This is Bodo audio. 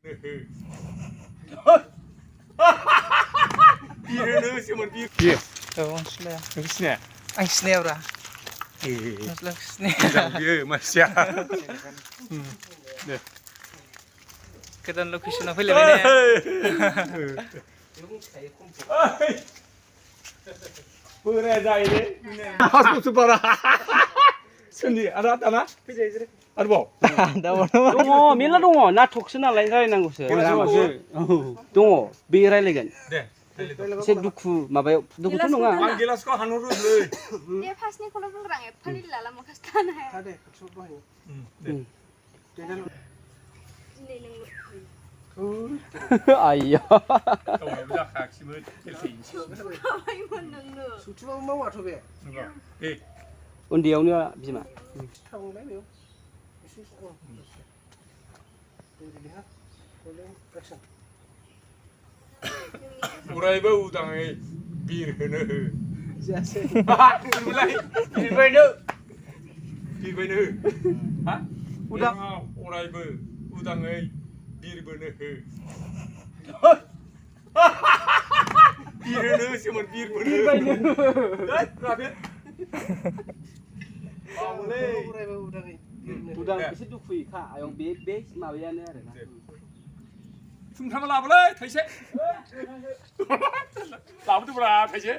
Biru siapa biru? Oh, snare. Maksudnya? Ang snare ra. Mas lang snare. Biru masya. Kedan location na pala bine. Pura jai deh. Aku supara. Sendiri ada tanah? Ada bau. दङ मेरला दङ ना थकसो नालाय रायलायनांगौसो दङ बे रायलायगोन Deh. एसे दुखु माबायाव दुखुथ' नङा Ang gelas kau hanu dulu. Dia pasnya kalau kurang ya, paling lala mau kasih tanah ya. Ada kecil bahi. Ini neng. आइया Kau mau bisa kak sih ber kelsi. Apa yang meneng lu? Suci mau atau be? Eh. उन्दैयावनो बिमा थांनाय बेयाव. एसे lihat. Boleh action. Uraiba udangai biru. Jase. Mulai biru. Biru. Hah? Udang. Uraiba udangai biru. Biru siapa biru? Rabbit. Mulai udah nih. उदां एसे दुखुयैखा आयं बे माबायानो आरोना Sungguh lama lah, Thai sih. Lama tu berapa Thai sih?